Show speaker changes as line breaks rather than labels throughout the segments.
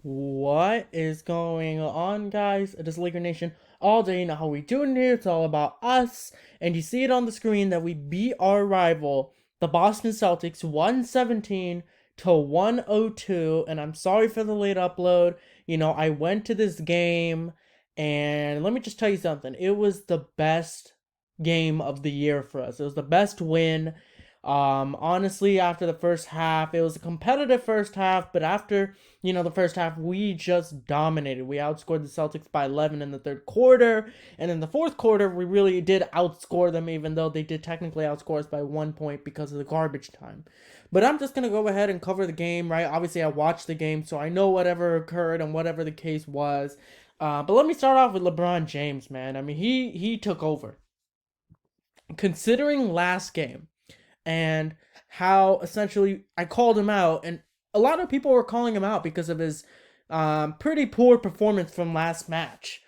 What is going on, guys? It is Laker Nation all day. You know how we doing here. It's all about us. And you see it on the screen that we beat our rival, the Boston Celtics, 117 to 102. And I'm sorry for the late upload. I went to this game, and let me just tell you something. It was the best game of the year for us. It was the best win. Honestly, after the first half, it was a competitive first half, but after the first half, we just dominated. We outscored the Celtics by 11 in the third quarter. And in the fourth quarter, we really did outscore them, even though they did technically outscore us by 1 point because of the garbage time. But I'm just going to go ahead and cover the game, right? Obviously, I watched the game, so I know whatever occurred and whatever the case was. But let me start off with LeBron James, man. I mean, he took over. Considering last game, and how essentially I called him out, and a lot of people were calling him out because of his pretty poor performance from last match.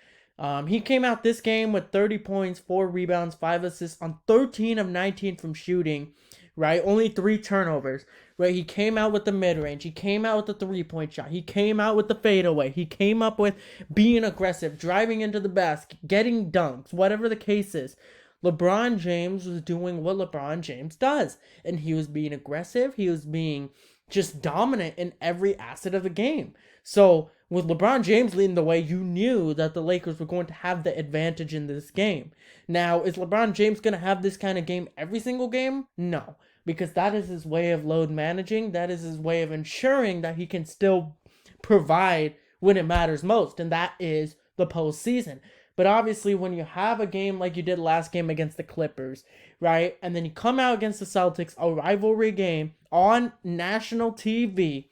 He came out this game with 30 points, 4 rebounds, 5 assists on 13 of 19 from shooting, right? Only 3 turnovers, right? He came out with the mid-range. He came out with the three-point shot. He came out with the fadeaway. He came up with being aggressive, driving into the basket, getting dunks, whatever the case is. LeBron James was doing what LeBron James does, and he was being aggressive. He was being just dominant in every asset of the game. So with LeBron James leading the way, you knew that the Lakers were going to have the advantage in this game. Now, is LeBron James going to have this kind of game every single game? No, because that is his way of load managing. That is his way of ensuring that he can still provide when it matters most, and that is the postseason. But obviously, when you have a game like you did last game against the Clippers, right, and then you come out against the Celtics, a rivalry game on national TV,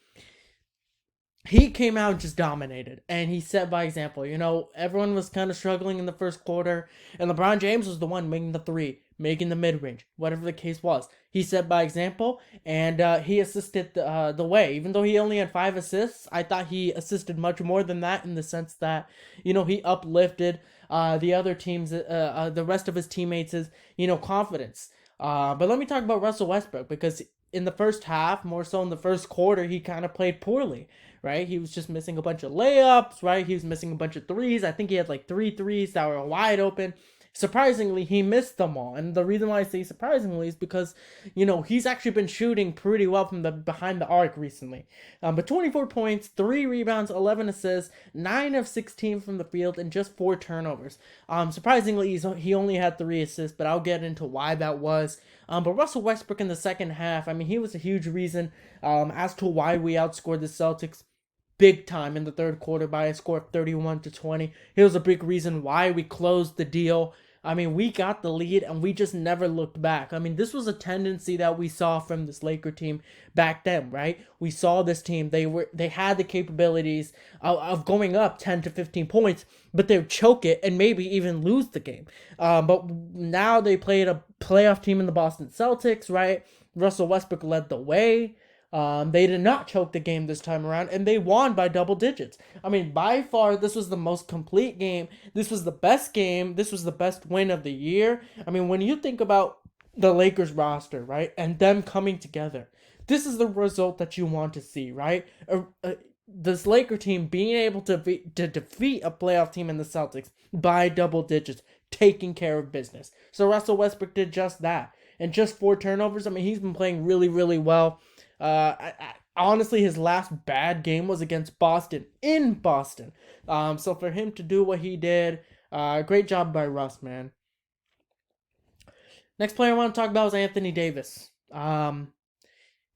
he came out and just dominated, and he set by example. Everyone was kind of struggling in the first quarter, and LeBron James was the one making the three, making the mid-range, whatever the case was. He set by example, and he assisted the way. Even though he only had 5 assists, I thought he assisted much more than that, in the sense that, he uplifted the other teams, the rest of his teammates' confidence. But let me talk about Russell Westbrook, because in the first half, more so in the first quarter, he kind of played poorly, right? He was just missing a bunch of layups, right? He was missing a bunch of threes. I think he had like 3 threes that were wide open. Surprisingly, he missed them all. And the reason why I say surprisingly is because, he's actually been shooting pretty well from the behind the arc recently. But 24 points, 3 rebounds, 11 assists, 9 of 16 from the field, and just 4 turnovers. Surprisingly, he only had 3 assists, but I'll get into why that was. But Russell Westbrook in the second half, I mean, he was a huge reason as to why we outscored the Celtics big time in the third quarter by a score of 31-20. He was a big reason why we closed the deal. I mean, we got the lead and we just never looked back. I mean, this was a tendency that we saw from this Laker team back then, right? We saw this team. They had the capabilities of going up 10 to 15 points, but they would choke it and maybe even lose the game. But now they played a playoff team in the Boston Celtics, right? Russell Westbrook led the way. They did not choke the game this time around, and they won by double digits. I mean, by far, this was the most complete game. This was the best game. This was the best win of the year. I mean, when you think about the Lakers roster, right, and them coming together, this is the result that you want to see, right? This Laker team being able to defeat a playoff team in the Celtics by double digits, taking care of business. So Russell Westbrook did just that. And just 4 turnovers. I mean, he's been playing really, really well. Honestly, his last bad game was against Boston, in Boston. So for him to do what he did, great job by Russ, man. Next player I want to talk about is Anthony Davis. In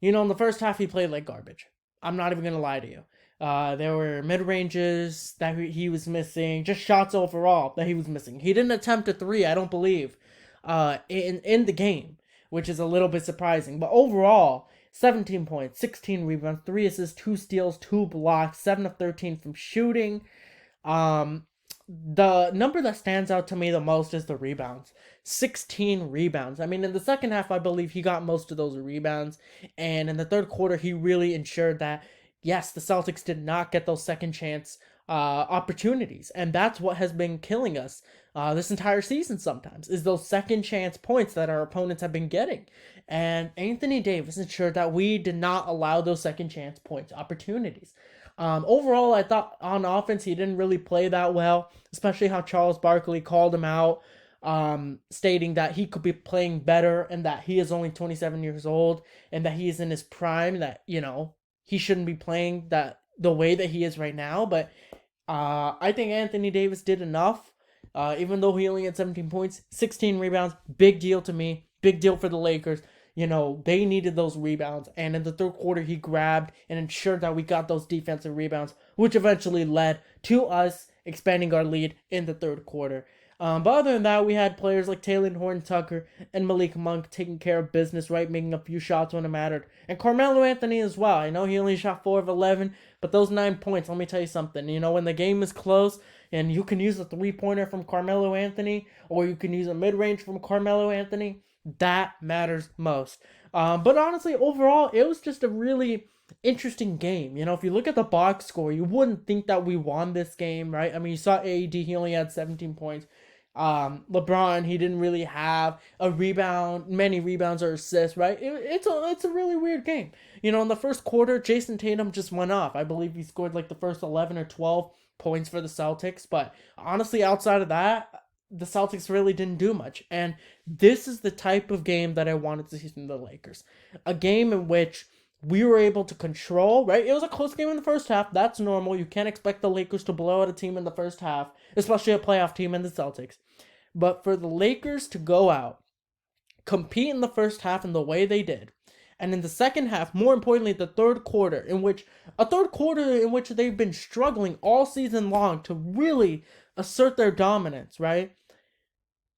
the first half, he played like garbage. I'm not even going to lie to you. There were mid-ranges that he was missing, just shots overall that he was missing. He didn't attempt a 3, I don't believe, in the game, which is a little bit surprising. But overall, 17 points, 16 rebounds, 3 assists, 2 steals, 2 blocks, 7 of 13 from shooting. The number that stands out to me the most is the rebounds. 16 rebounds. I mean, in the second half, I believe he got most of those rebounds. And in the third quarter, he really ensured that, yes, the Celtics did not get those second chance opportunities. And that's what has been killing us this entire season sometimes, is those second chance points that our opponents have been getting. And Anthony Davis ensured that we did not allow those second chance points opportunities. Overall, I thought on offense he didn't really play that well, especially how Charles Barkley called him out, stating that he could be playing better and that he is only 27 years old and that he is in his prime, that, he shouldn't be playing that the way that he is right now. But I think Anthony Davis did enough. Even though he only had 17 points, 16 rebounds, big deal to me, big deal for the Lakers. They needed those rebounds. And in the third quarter, he grabbed and ensured that we got those defensive rebounds, which eventually led to us expanding our lead in the third quarter. But other than that, we had players like Taylor Horton-Tucker and Malik Monk taking care of business, right, making a few shots when it mattered. And Carmelo Anthony as well. I know he only shot 4 of 11, but those 9 points, let me tell you something. When the game is close and you can use a three-pointer from Carmelo Anthony or you can use a mid-range from Carmelo Anthony, that matters most. But honestly, overall, it was just a really interesting game. If you look at the box score, you wouldn't think that we won this game, right? I mean, you saw AD, he only had 17 points. LeBron, he didn't really have many rebounds or assists, right? It's a really weird game. In the first quarter, Jason Tatum just went off. I believe he scored like the first 11 or 12 points for the Celtics, but honestly, outside of that, the Celtics really didn't do much. And this is the type of game that I wanted to see from the Lakers. A game in which we were able to control, right? It was a close game in the first half. That's normal. You can't expect the Lakers to blow out a team in the first half, especially a playoff team in the Celtics. But for the Lakers to go out, compete in the first half in the way they did, and in the second half, more importantly, the third quarter, in which they've been struggling all season long to really assert their dominance, right?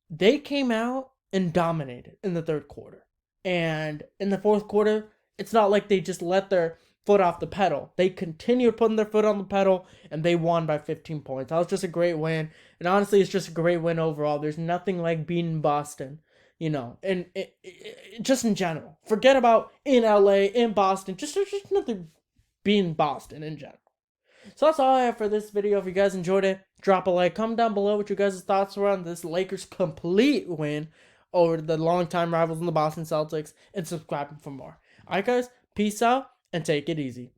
They came out and dominated in the third quarter. And in the fourth quarter, it's not like they just let their foot off the pedal. They continued putting their foot on the pedal, and they won by 15 points. That was just a great win. And honestly, it's just a great win overall. There's nothing like beating Boston, and just in general. Forget about in LA, in Boston. Just nothing beating Boston in general. So that's all I have for this video. If you guys enjoyed it, drop a like. Comment down below what you guys' thoughts were on this Lakers complete win over the longtime rivals in the Boston Celtics, and subscribe for more. Alright guys, peace out and take it easy.